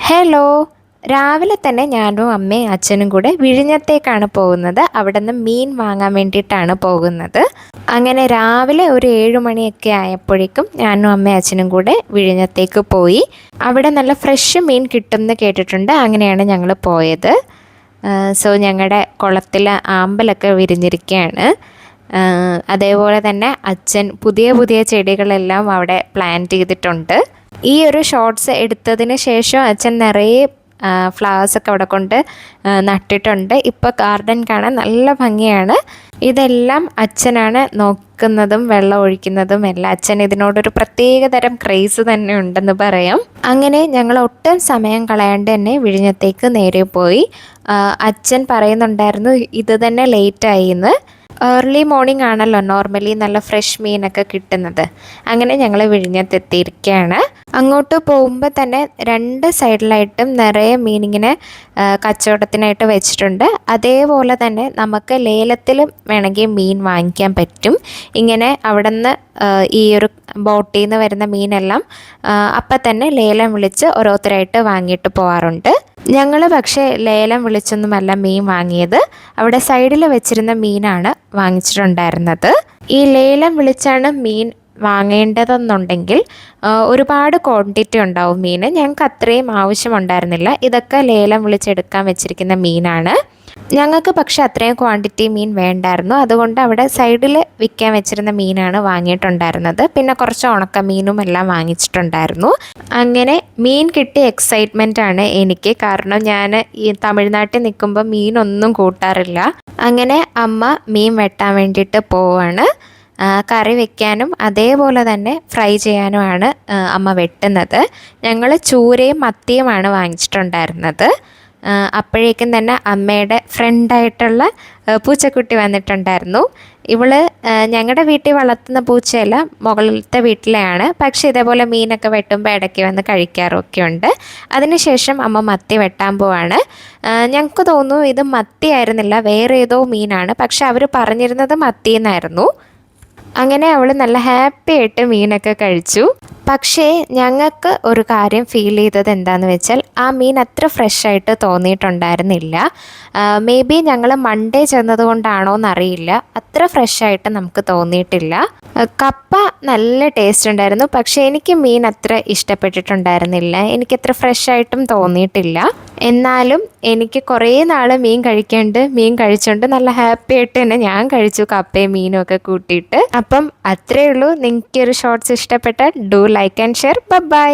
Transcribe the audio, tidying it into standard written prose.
Hello. രാവിലെ തന്നെ ഞാനും അമ്മയും അച്ഛനും കൂടെ വിഴിഞ്ഞത്തേക്കാണ് പോകുന്നത്. അവിടെ നിന്ന് മീൻ വാങ്ങാൻ വേണ്ടിയിട്ടാണ് പോകുന്നത്. അങ്ങനെ രാവിലെ ഒരു 7 മണിയൊക്കെ ആയപ്പോഴേക്കും ഞാനും അമ്മയും അച്ഛനും കൂടെ വിഴിഞ്ഞത്തേക്ക് പോയി. അവിടെ നല്ല ഫ്രഷ് മീൻ കിട്ടുമെന്ന് കേട്ടിട്ടുണ്ട്. അങ്ങനെയാണ് ഞങ്ങൾ പോയത്. ഞങ്ങളുടെ കുളത്തിൽ ആമ്പലൊക്കെ വിരിഞ്ഞിരിക്കുകയാണ്. അതേപോലെ തന്നെ അച്ഛൻ പുതിയ പുതിയ ചെടികളെല്ലാം അവിടെ പ്ലാന്റ് ചെയ്തിട്ടുണ്ട്. ഈ ഒരു ഷോർട്സ് എടുത്തതിന് ശേഷം അച്ഛൻ നിറയെ ഫ്ലവേഴ്സൊക്കെ അവിടെ കൊണ്ട് നട്ടിട്ടുണ്ട്. ഇപ്പോൾ ഗാർഡൻ കാണാൻ നല്ല ഭംഗിയാണ്. ഇതെല്ലാം അച്ഛനാണ് നോക്കുന്നതും വെള്ളം ഒഴിക്കുന്നതും എല്ലാം. അച്ഛൻ ഇതിനോടൊരു പ്രത്യേക തരം ക്രേസ് തന്നെ ഉണ്ടെന്ന് പറയാം. അങ്ങനെ ഞങ്ങൾ ഒട്ടും സമയം കളയാണ്ട് തന്നെ വിഴിഞ്ഞത്തേക്ക് നേരെ പോയി. അച്ഛൻ പറയുന്നുണ്ടായിരുന്നു ഇത് തന്നെ ലേറ്റായി എന്ന്. ഏർലി മോർണിംഗ് ആണല്ലോ നോർമലി നല്ല ഫ്രഷ് മീനൊക്കെ കിട്ടുന്നത്. അങ്ങനെ ഞങ്ങൾ വിഴിഞ്ഞത്തെത്തിയിരിക്കുകയാണ്. അങ്ങോട്ട് പോകുമ്പോൾ തന്നെ 2 സൈഡിലായിട്ടും നിറയെ മീനിങ്ങനെ കച്ചവടത്തിനായിട്ട് വെച്ചിട്ടുണ്ട്. അതേപോലെ തന്നെ നമുക്ക് ലേലത്തിലും വേണമെങ്കിൽ മീൻ വാങ്ങിക്കാൻ പറ്റും. ഇങ്ങനെ അവിടെ നിന്ന് ഈ ഒരു ബോട്ടിൽ നിന്ന് വരുന്ന മീനെല്ലാം അപ്പം തന്നെ ലേലം വിളിച്ച് ഓരോരുത്തരായിട്ട് വാങ്ങിയിട്ട് പോകാറുണ്ട്. ഞങ്ങൾ പക്ഷേ ലേലം വിളിച്ചൊന്നുമല്ല മീൻ വാങ്ങിയത്. അവിടെ സൈഡിൽ വെച്ചിരുന്ന മീനാണ് വാങ്ങിച്ചിട്ടുണ്ടായിരുന്നത്. ഈ ലേലം വിളിച്ചാണ് മീൻ വാങ്ങേണ്ടതെന്നുണ്ടെങ്കിൽ ഒരുപാട് ക്വാണ്ടിറ്റി ഉണ്ടാവും മീൻ. ഞങ്ങൾക്ക് അത്രയും ആവശ്യമുണ്ടായിരുന്നില്ല. ഇതൊക്കെ ലേലം വിളിച്ചെടുക്കാൻ വെച്ചിരിക്കുന്ന മീനാണ്. ഞങ്ങൾക്ക് പക്ഷെ അത്രയും ക്വാണ്ടിറ്റി മീൻ വേണ്ടായിരുന്നു. അതുകൊണ്ട് അവിടെ സൈഡിൽ വിൽക്കാൻ വെച്ചിരുന്ന മീനാണ് വാങ്ങിയിട്ടുണ്ടായിരുന്നത്. പിന്നെ കുറച്ച് ഉണക്കമീനും എല്ലാം വാങ്ങിച്ചിട്ടുണ്ടായിരുന്നു. അങ്ങനെ മീൻ കിട്ടിയ എക്സൈറ്റ്മെൻ്റ് ആണ് എനിക്ക്. കാരണം ഞാൻ ഈ തമിഴ്നാട്ടിൽ നിൽക്കുമ്പോൾ മീനൊന്നും കൂട്ടാറില്ല. അങ്ങനെ അമ്മ മീൻ വെട്ടാൻ വേണ്ടിയിട്ട് പോവാണ്. കറി വെക്കാനും അതേപോലെ തന്നെ ഫ്രൈ ചെയ്യാനുമാണ് അമ്മ വെട്ടുന്നത്. ഞങ്ങൾ ചൂരയും മത്തിയുമാണ് വാങ്ങിച്ചിട്ടുണ്ടായിരുന്നത്. അപ്പോഴേക്കും തന്നെ അമ്മയുടെ ഫ്രണ്ടായിട്ടുള്ള പൂച്ചക്കുട്ടി വന്നിട്ടുണ്ടായിരുന്നു. ഇവള് ഞങ്ങളുടെ വീട്ടിൽ വളർത്തുന്ന പൂച്ചയല്ല, മുകളിലത്തെ വീട്ടിലെയാണ്. പക്ഷേ ഇതേപോലെ മീനൊക്കെ വെട്ടുമ്പോൾ ഇടയ്ക്ക് വന്ന് കഴിക്കാറൊക്കെ ഉണ്ട്. അതിനുശേഷം അമ്മ മത്തി വെട്ടാൻ പോവാണ്. ഞങ്ങൾക്ക് തോന്നുന്നു ഇത് മത്തി ആയിരുന്നില്ല, വേറെ ഏതോ മീനാണ്. പക്ഷെ അവർ പറഞ്ഞിരുന്നത് മത്തി എന്നായിരുന്നു. അങ്ങനെ അവൾ നല്ല ഹാപ്പി ആയിട്ട് മീനൊക്കെ കഴിച്ചു. പക്ഷേ ഞങ്ങൾക്ക് ഒരു കാര്യം ഫീൽ ചെയ്തത് എന്താണെന്ന് വെച്ചാൽ ആ മീൻ അത്ര ഫ്രഷായിട്ട് തോന്നിയിട്ടുണ്ടായിരുന്നില്ല. മേ ബി ഞങ്ങൾ മൺഡേ ചെന്നതുകൊണ്ടാണോ എന്നറിയില്ല, അത്ര ഫ്രഷായിട്ട് നമുക്ക് തോന്നിയിട്ടില്ല. കപ്പ നല്ല ടേസ്റ്റ് ഉണ്ടായിരുന്നു. പക്ഷേ എനിക്ക് മീൻ അത്ര ഇഷ്ടപ്പെട്ടിട്ടുണ്ടായിരുന്നില്ല. എനിക്കത്ര ഫ്രഷായിട്ടും തോന്നിയിട്ടില്ല. എന്നാലും എനിക്ക് കുറേ നാൾ മീൻ കഴിച്ചുകൊണ്ട് നല്ല ഹാപ്പി ആയിട്ട് തന്നെ ഞാൻ കഴിച്ചു, കപ്പയും മീനും ഒക്കെ കൂട്ടിയിട്ട്. അപ്പം അത്രയേ ഉള്ളൂ. നിങ്ങൾക്ക് ഒരു ഷോർട്സ് ഇഷ്ടപ്പെട്ടാൽ do like and share. By.